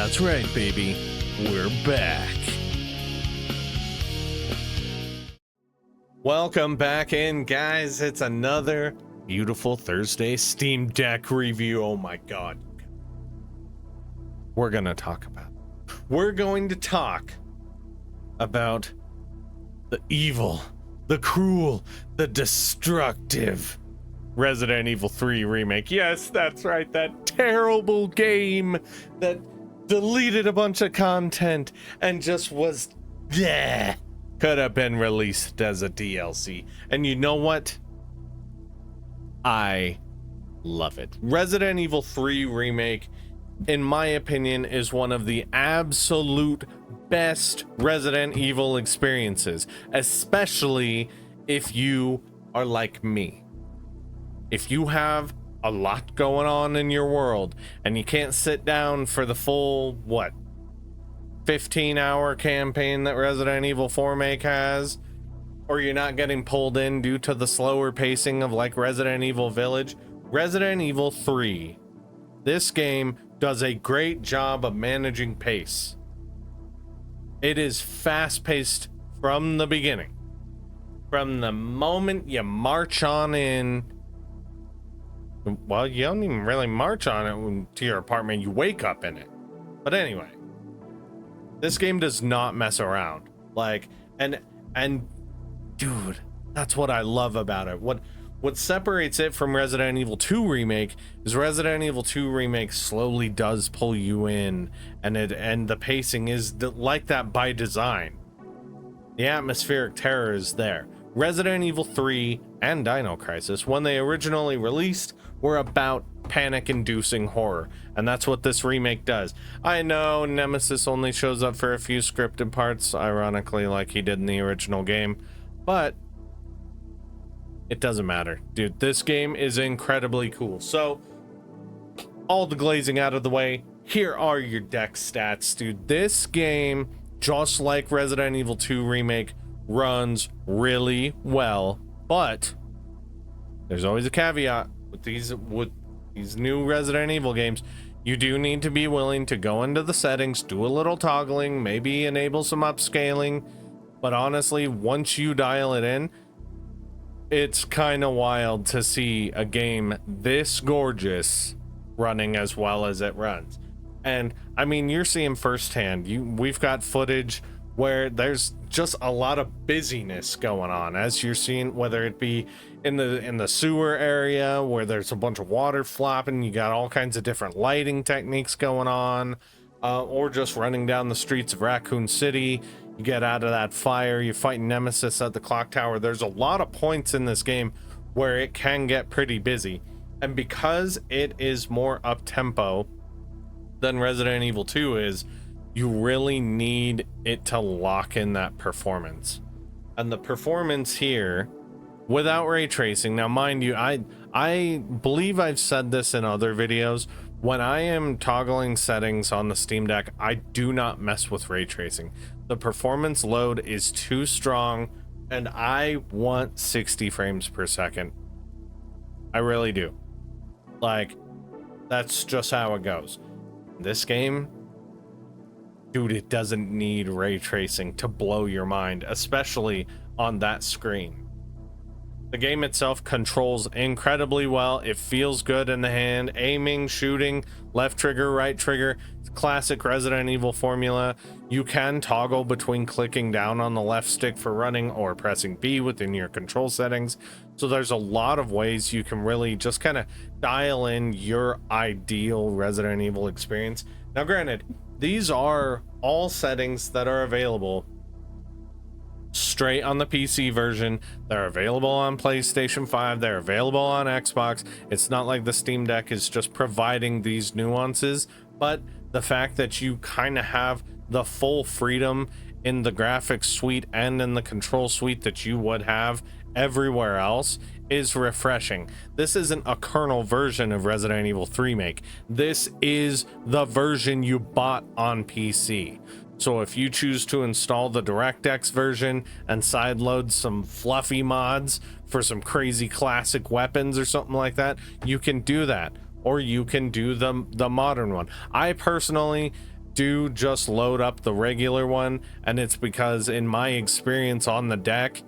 That's right, baby. We're back. Welcome back in, guys. It's another beautiful Thursday Steam Deck review. Oh my god. We're going to talk about the evil, the cruel, the destructive Resident Evil 3 Remake. Yes, that's right. That terrible game that deleted a bunch of content and just was, yeah, could have been released as a DLC. And you know what? I love it. Resident Evil 3 Remake, in my opinion, is one of the absolute best Resident Evil experiences, especially if you are like me. If you have a lot going on in your world and you can't sit down for the full, 15-hour campaign that Resident Evil 4 Remake has, or you're not getting pulled in due to the slower pacing of like Resident Evil Village, Resident Evil 3, this game does a great job of managing pace. It is fast-paced from the beginning. From the moment you march on in, well, you don't even really march on it to your apartment, you wake up in it. But anyway, this game does not mess around. Like, and dude, that's what I love about it. What separates it from Resident Evil 2 Remake is Resident Evil 2 Remake slowly does pull you in, and the pacing is like that by design. The atmospheric terror is there. Resident Evil 3 and Dino Crisis, when they originally released, were about panic-inducing horror, and that's what this remake does. I know Nemesis only shows up for a few scripted parts, ironically like he did in the original game, but it doesn't matter. Dude, this game is incredibly cool. So, all the glazing out of the way, here are your deck stats, dude. This game, just like Resident Evil 2 Remake, runs really well, but there's always a caveat with these new Resident Evil games. You do need to be willing to go into the settings, do a little toggling, maybe enable some upscaling, but honestly, once you dial it in, it's kind of wild to see a game this gorgeous running as well as it runs. And I mean, you're seeing firsthand, we've got footage where there's just a lot of busyness going on, as you're seeing, whether it be in the sewer area where there's a bunch of water flopping, you got all kinds of different lighting techniques going on, or just running down the streets of Raccoon City. You get out of that fire, you fight Nemesis at the clock tower. There's a lot of points in this game where it can get pretty busy, and because it is more up tempo than Resident Evil 2 is, you really need it to lock in that performance. And the performance here, without ray tracing, now mind you, I believe I've said this in other videos, when I am toggling settings on the Steam Deck, I do not mess with ray tracing. The performance load is too strong, and I want 60 frames per second. I really do. Like, that's just how it goes. This game, dude, it doesn't need ray tracing to blow your mind, especially on that screen. The game itself controls incredibly well. It feels good in the hand. Aiming, shooting, left trigger, right trigger. Classic Resident Evil formula. You can toggle between clicking down on the left stick for running or pressing B within your control settings. So there's a lot of ways you can really just kind of dial in your ideal Resident Evil experience. Now, granted, these are all settings that are available straight on the PC version. They're available on PlayStation 5. They're available on Xbox. It's not like the Steam Deck is just providing these nuances, but the fact that you kind of have the full freedom in the graphics suite and in the control suite that you would have everywhere else is refreshing. This isn't a kernel version of Resident Evil 3 Remake. This is the version you bought on PC. So if you choose to install the DirectX version and sideload some fluffy mods for some crazy classic weapons or something like that, you can do that. Or you can do the modern one. I personally do just load up the regular one, and it's because in my experience on the deck,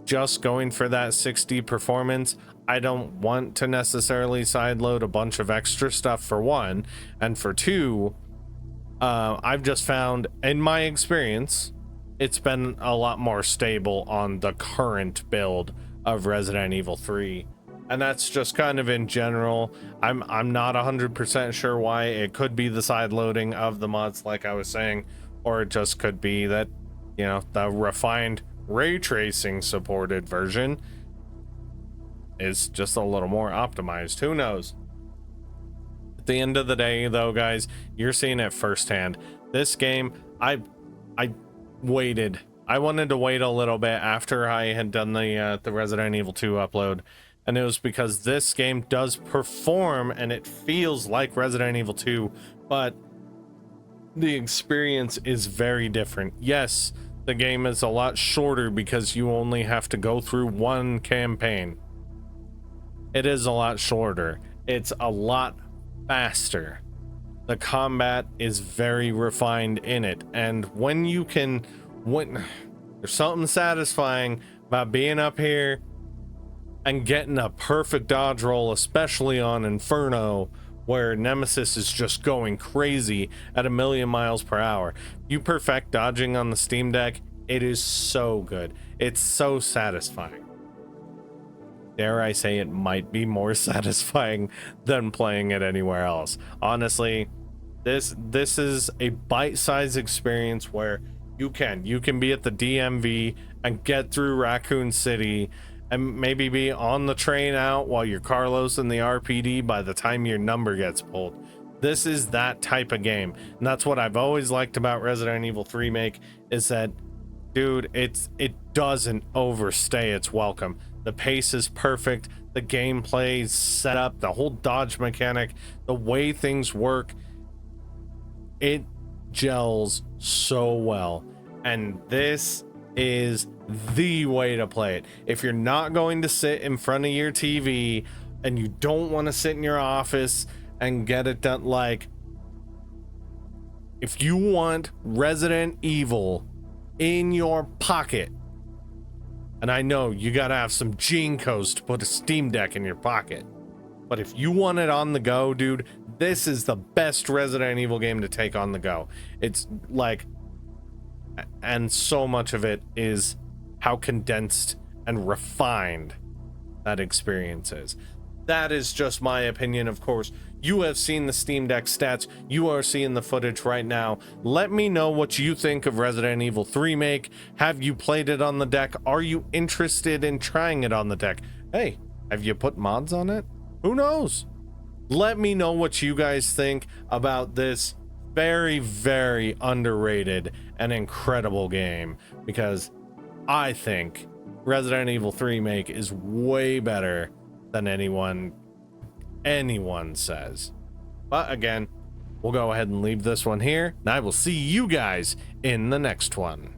just going for that 60 performance, I don't want to necessarily sideload a bunch of extra stuff, for one, and for two, I've just found in my experience it's been a lot more stable on the current build of Resident Evil 3, and that's just kind of in general. I'm not 100% sure why. It could be the side loading of the mods, like I was saying, or it just could be that, you know, the refined ray tracing supported version is just a little more optimized. Who knows? At the end of the day, though, guys, you're seeing it firsthand. This game, I waited. I wanted to wait a little bit after I had done the Resident Evil 2 upload, and it was because this game does perform and it feels like Resident Evil 2, but the experience is very different. Yes, the game is a lot shorter because you only have to go through one campaign. It is a lot shorter. It's a lot faster. The combat is very refined in it, and when there's something satisfying about being up here and getting a perfect dodge roll, especially on Inferno, where Nemesis is just going crazy at 1,000,000 miles per hour. You perfect dodging on the Steam Deck, it is so good. It's so satisfying. Dare I say, it might be more satisfying than playing it anywhere else. Honestly, this is a bite-sized experience where you can be at the DMV and get through Raccoon City and maybe be on the train out while you're Carlos in the RPD by the time your number gets pulled. This is that type of game, and that's what I've always liked about Resident Evil 3 Remake, is that, dude, it doesn't overstay its welcome. The pace is perfect, the gameplay set up, the whole dodge mechanic, the way things work, it gels so well, and this is the way to play it. If you're not going to sit in front of your TV and you don't want to sit in your office and get it done, like, if you want Resident Evil in your pocket, and I know you gotta have some gene codes to put a Steam Deck in your pocket, but if you want it on the go, dude, this is the best Resident Evil game to take on the go. It's like, and so much of it is how condensed and refined that experience is. That is just my opinion, of course. You have seen the Steam Deck stats. You are seeing the footage right now. Let me know what you think of Resident Evil 3 Remake. Have you played it on the deck? Are you interested in trying it on the deck? Hey, have you put mods on it? Who knows? Let me know what you guys think about this very, very underrated and incredible game, because I think Resident Evil 3 Remake is way better than anyone says. But again, we'll go ahead and leave this one here, and I will see you guys in the next one.